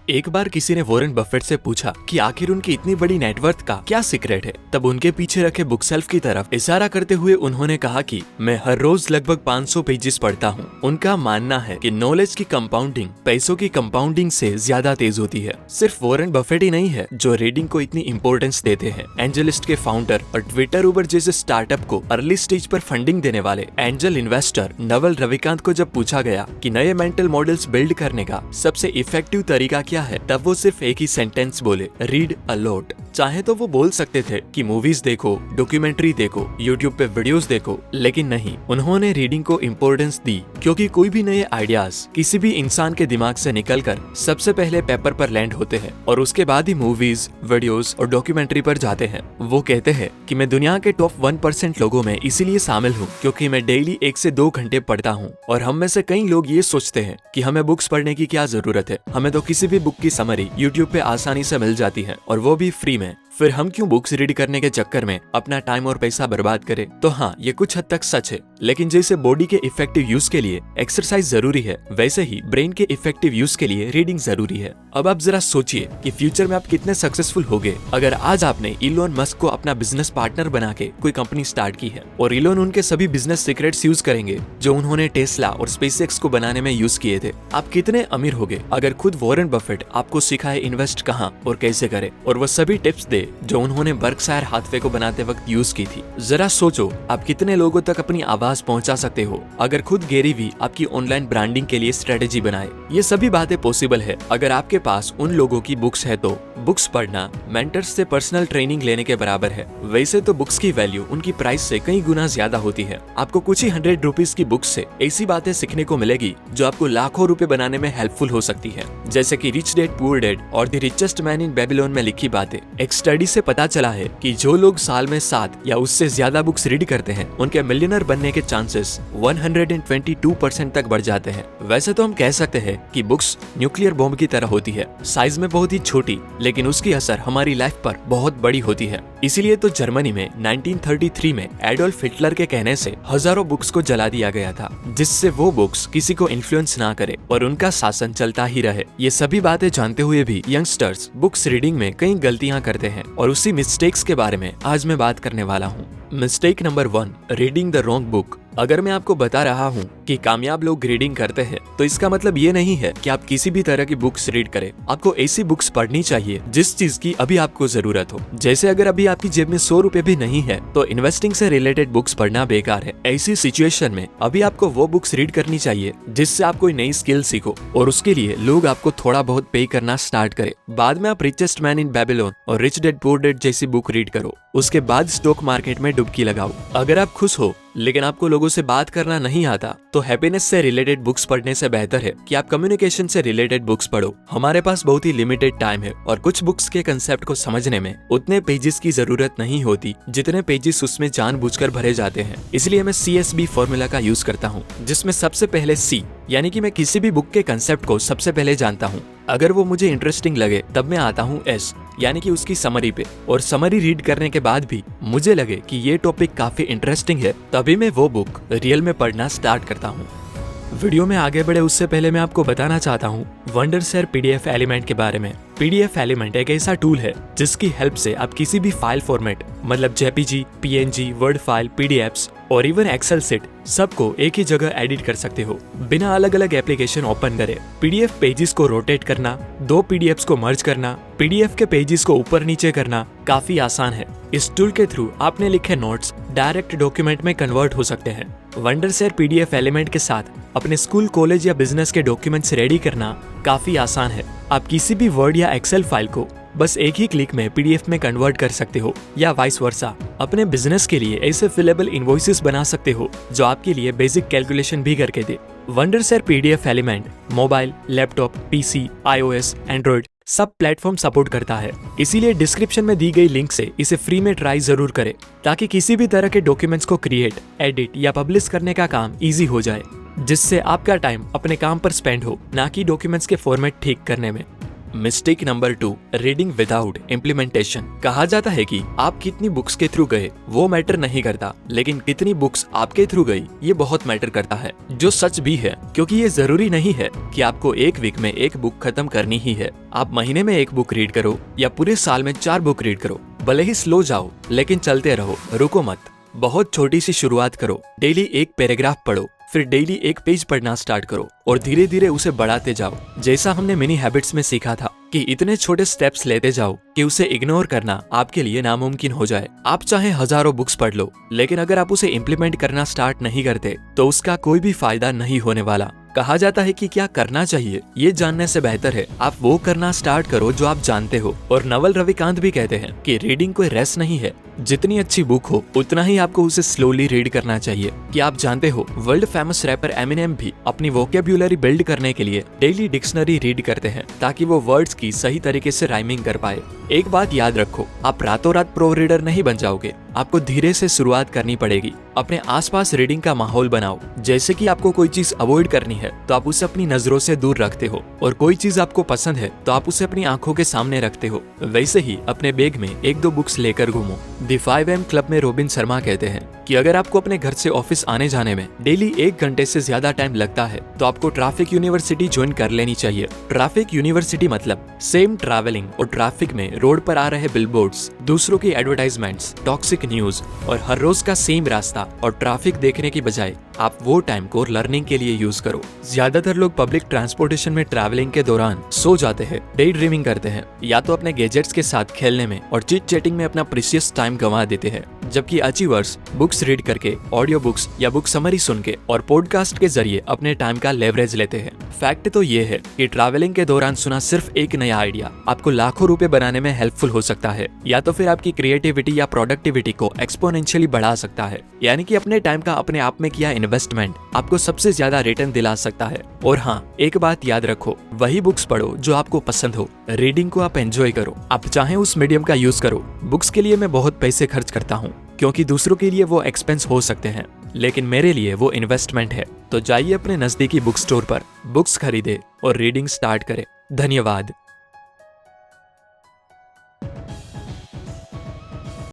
एक बार किसी ने वॉरेन बफेट से पूछा कि आखिर उनकी इतनी बड़ी नेटवर्थ का क्या सीक्रेट है। तब उनके पीछे रखे बुक शेल्फ की तरफ इशारा करते हुए उन्होंने कहा कि मैं हर रोज लगभग 500 पेजेस पढ़ता हूँ। उनका मानना है कि नॉलेज की कंपाउंडिंग पैसों की कंपाउंडिंग से ज्यादा तेज होती है। सिर्फ वॉरेन बफेट ही नहीं है जो रीडिंग को इतनी इंपॉर्टेंस देते हैं। एंजलिस्ट के फाउंडर और ट्विटर उबर जैसे स्टार्टअप को अर्ली स्टेज पर फंडिंग देने वाले एंजल इन्वेस्टर नवल रविकांत को जब पूछा गया कि नए मेंटल मॉडल्स बिल्ड करने का सबसे इफेक्टिव तरीका क्या है, तब वो सिर्फ एक ही सेंटेंस बोले, रीड अ लॉट। चाहे तो वो बोल सकते थे कि मूवीज देखो, डॉक्यूमेंट्री देखो, यूट्यूब पे वीडियोस देखो, लेकिन नहीं, उन्होंने रीडिंग को इम्पोर्टेंस दी क्योंकि कोई भी नए आइडियाज किसी भी इंसान के दिमाग से निकलकर सबसे पहले पेपर पर लैंड होते हैं और उसके बाद ही मूवीज, वीडियोस और डॉक्यूमेंट्री पर जाते हैं। वो कहते हैं कि मैं दुनिया के टॉप 1% लोगों में इसीलिए शामिल हूँ क्योंकि मैं डेली 1 से 2 घंटे पढ़ता हूँ। और हम में से कई लोग ये सोचते हैं कि हमें बुक्स पढ़ने की क्या जरूरत है, हमें तो किसी भी बुक की समरी यूट्यूब पे आसानी से मिल जाती है और वो भी फ्री में। फिर हम क्यों बुक्स रीड करने के चक्कर में अपना टाइम और पैसा बर्बाद करें। तो हाँ, ये कुछ हद तक सच है, लेकिन जैसे बॉडी के इफेक्टिव यूज के लिए एक्सरसाइज जरूरी है, वैसे ही ब्रेन के इफेक्टिव यूज के लिए रीडिंग जरूरी है। अब आप जरा सोचिए कि फ्यूचर में आप कितने सक्सेसफुल होगे अगर आज आपने इलोन मस्क को अपना बिजनेस पार्टनर बना के कोई कंपनी स्टार्ट की है और इलोन उनके सभी बिजनेस सीक्रेट्स यूज करेंगे जो उन्होंने टेस्ला और स्पेसएक्स को बनाने में यूज किए थे। आप कितने अमीर होगे अगर खुद वॉरेन बफेट आपको सिखाए इन्वेस्ट कहाँ और कैसे करे और वो सभी टिप्स दे जो उन्होंने बर्कशायर हाथवे को बनाते वक्त यूज की थी। जरा सोचो आप कितने लोगों तक अपनी आवाज पहुंचा सकते हो अगर खुद गैरी वी आपकी ऑनलाइन ब्रांडिंग के लिए स्ट्रेटेजी बनाए। ये सभी बातें पॉसिबल है अगर आपके पास उन लोगों की बुक्स है। तो बुक्स पढ़ना मेंटर्स से पर्सनल ट्रेनिंग लेने के बराबर है। वैसे तो बुक्स की वैल्यू उनकी प्राइस से कई गुना ज्यादा होती है। आपको कुछ ही 100 रुपीज की बुक्स से ऐसी बातें सीखने को मिलेगी जो आपको लाखों रुपए बनाने में हेल्पफुल हो सकती है, जैसे कि रिच डैड पुअर डैड और the richest man in Babylon में लिखी बातें। एक स्टडी से पता चला है कि जो लोग साल में 7 या उससे ज्यादा बुक्स रीड करते हैं उनके मिलियनर बनने के चांसेस 122% तक बढ़ जाते हैं। वैसे तो हम कह सकते हैं कि बुक्स न्यूक्लियर बॉम्ब की तरह होती है, साइज में बहुत ही छोटी, लेकिन उसकी असर हमारी लाइफ पर बहुत बड़ी होती है। इसीलिए तो जर्मनी में 1933 में एडोल्फ हिटलर के कहने से हजारों बुक्स को जला दिया गया था, जिससे वो बुक्स किसी को इन्फ्लुएंस ना करे और उनका शासन चलता ही रहे। ये सभी बातें जानते हुए भी यंगस्टर्स बुक्स रीडिंग में कई गलतियां करते हैं और उसी मिस्टेक्स के बारे में आज मैं बात करने वाला हूँ। Mistake number 1, reading the wrong book. अगर मैं आपको बता रहा हूँ कि कामयाब लोग रीडिंग करते हैं तो इसका मतलब ये नहीं है कि आप किसी भी तरह की बुक्स रीड करें। आपको ऐसी बुक्स पढ़नी चाहिए जिस चीज की अभी आपको जरूरत हो। जैसे अगर अभी आपकी जेब में 100 रुपए भी नहीं है तो इन्वेस्टिंग से रिलेटेड बुक्स पढ़ना बेकार है। ऐसी सिचुएशन में अभी आपको वो बुक्स रीड करनी चाहिए जिससे आप कोई नई स्किल सीखो और उसके लिए लोग आपको थोड़ा बहुत पे करना स्टार्ट करे। बाद में आप रिचेस्ट मैन इन बेबीलोन और रिच डैड पुअर डैड जैसी बुक रीड करो। उसके बाद स्टॉक मार्केट में डुबकी लगाओ। अगर आप खुश हो लेकिन आपको लोगों से बात करना नहीं आता तो हैप्पीनेस से रिलेटेड बुक्स पढ़ने से बेहतर है कि आप कम्युनिकेशन से रिलेटेड बुक्स पढ़ो। हमारे पास बहुत ही लिमिटेड टाइम है और कुछ बुक्स के कंसेप्ट को समझने में उतने पेजेस की जरूरत नहीं होती जितने पेजेस उसमें जानबूझकर भरे जाते हैं। इसलिए मैं CSB फॉर्मूला का यूज करता हूँ, जिसमें सबसे पहले C यानी कि मैं किसी भी बुक के कंसेप्ट को सबसे पहले जानता हूँ। अगर वो मुझे इंटरेस्टिंग लगे तब मैं आता हूँ S यानी कि उसकी समरी पे, और समरी रीड करने के बाद भी मुझे लगे कि ये टॉपिक काफी इंटरेस्टिंग है तभी मैं वो बुक रियल में पढ़ना स्टार्ट करता हूँ। वीडियो में आगे बढ़े उससे पहले मैं आपको बताना चाहता हूँ वंडरशेयर PDF एलिमेंट के बारे में। PDF एलिमेंट एक ऐसा टूल है जिसकी हेल्प से आप किसी भी फाइल फॉर्मेट मतलब JPG, PNG, word file, PDFs और इवन एक्सेल सीट सबको एक ही जगह एडिट कर सकते हो बिना अलग अलग एप्लीकेशन ओपन करे। PDF पेजेस को रोटेट करना, 2 PDFs को मर्ज करना, PDF के पेजेस को ऊपर नीचे करना काफी आसान है। इस टूल के थ्रू आपने लिखे नोट्स डायरेक्ट डॉक्यूमेंट में कन्वर्ट हो सकते हैं। वंडरशेयर PDF एलिमेंट के साथ अपने स्कूल, कॉलेज या बिजनेस के डॉक्यूमेंट्स रेडी करना काफी आसान है। आप किसी भी वर्ड या एक्सेल फाइल को बस एक ही क्लिक में PDF में कन्वर्ट कर सकते हो या वाइस वर्सा। अपने बिजनेस के लिए ऐसे फिलेबल इनवॉइसेस बना सकते हो जो आपके लिए बेसिक कैलकुलेशन भी करके दे। Wondershare PDF element mobile, laptop, PC, iOS, Android सब प्लेटफॉर्म सपोर्ट करता है। इसीलिए डिस्क्रिप्शन में दी गई लिंक से इसे फ्री में ट्राई जरूर करें ताकि किसी भी तरह के डॉक्यूमेंट्स को क्रिएट, एडिट या पब्लिश करने का काम इजी हो जाए, जिससे आपका टाइम अपने काम पर स्पेंड हो, ना कि डॉक्यूमेंट्स के फॉर्मेट ठीक करने में। Mistake number 2, reading without implementation. कहा जाता है कि आप कितनी बुक्स के थ्रू गए वो मैटर नहीं करता, लेकिन कितनी बुक्स आपके थ्रू गई ये बहुत मैटर करता है। जो सच भी है, क्योंकि ये जरूरी नहीं है कि आपको एक वीक में एक बुक खत्म करनी ही है। आप महीने में एक बुक रीड करो या पूरे साल में 4 बुक रीड करो। भले ही स्लो जाओ लेकिन चलते रहो, रुको मत। बहुत छोटी सी शुरुआत करो, डेली एक पैराग्राफ पढ़ो, फिर डेली एक पेज पढ़ना स्टार्ट करो और धीरे धीरे उसे बढ़ाते जाओ। जैसा हमने मिनी हैबिट्स में सीखा था कि इतने छोटे स्टेप्स लेते जाओ कि उसे इग्नोर करना आपके लिए नामुमकिन हो जाए। आप चाहे हजारों बुक्स पढ़ लो, लेकिन अगर आप उसे इम्प्लीमेंट करना स्टार्ट नहीं करते तो उसका कोई भी फायदा नहीं होने वाला। कहा जाता है कि क्या करना चाहिए ये जानने से बेहतर है आप वो करना स्टार्ट करो जो आप जानते हो। और नवल रविकांत भी कहते हैं कि रीडिंग कोई रेस नहीं है। जितनी अच्छी बुक हो उतना ही आपको उसे स्लोली रीड करना चाहिए। कि आप जानते हो वर्ल्ड फेमस रैपर एमिनेम भी अपनी वोकेब्युलरी बिल्ड करने के लिए डेली डिक्शनरी रीड करते हैं ताकि वो वर्ड्स की सही तरीके से राइमिंग कर पाए। एक बात याद रखो, आप रातों रात प्रो रीडर नहीं बन जाओगे। आपको धीरे से शुरुआत करनी पड़ेगी। अपने आसपास रीडिंग का माहौल बनाओ। जैसे कि आपको कोई चीज अवॉइड करनी है तो आप उसे अपनी नजरों से दूर रखते हो, और कोई चीज आपको पसंद है तो आप उसे अपनी आंखों के सामने रखते हो। वैसे ही अपने बैग में 1-2 बुक्स लेकर घूमो। द 5am क्लब में रॉबिन शर्मा कहते हैं कि अगर आपको अपने घर से ऑफिस आने जाने में डेली 1 घंटे से ज्यादा टाइम लगता है तो आपको ट्रैफिक यूनिवर्सिटी ज्वाइन कर लेनी चाहिए। ट्रैफिक यूनिवर्सिटी मतलब सेम ट्रैवलिंग और ट्रैफिक में रोड पर आ रहे बिलबोर्ड्स, दूसरों की एडवर्टाइजमेंट्स, टॉक्सिक न्यूज और हर रोज का सेम रास्ता और ट्रैफिक देखने की बजाय आप वो टाइम को लर्निंग के लिए यूज करो। ज्यादातर लोग पब्लिक ट्रांसपोर्टेशन में ट्रैवलिंग के दौरान सो जाते हैं, डे ड्रीमिंग करते हैं या तो अपने गैजेट्स के साथ खेलने में और चिट चैटिंग में अपना प्रीशियस टाइम गंवा देते हैं। जबकि अचीवर्स बुक्स रीड करके, ऑडियो बुक्स या बुक समरी सुन के और पॉडकास्ट के जरिए अपने टाइम का लेवरेज लेते हैं। फैक्ट तो ये है कि ट्रैवलिंग के दौरान सुना सिर्फ एक नया आइडिया आपको लाखों रुपए बनाने में हेल्पफुल हो सकता है, या तो फिर आपकी क्रिएटिविटी या प्रोडक्टिविटी को एक्सपोनेंशियली बढ़ा सकता है। यानी कि अपने टाइम का अपने आप में किया इन्वेस्टमेंट आपको सबसे ज्यादा रिटर्न दिला सकता है। और हाँ, एक बात याद रखो, वही बुक्स पढ़ो जो आपको पसंद हो। रीडिंग को आप एंजॉय करो। आप चाहे उस मीडियम का यूज करो। बुक्स के लिए मैं बहुत पैसे खर्च करता हूँ क्योंकि दूसरों के लिए वो एक्सपेंस हो सकते हैं, लेकिन मेरे लिए वो इन्वेस्टमेंट है। तो जाइए अपने नजदीकी बुक स्टोर पर बुक्स खरीदे और रीडिंग स्टार्ट करें। धन्यवाद।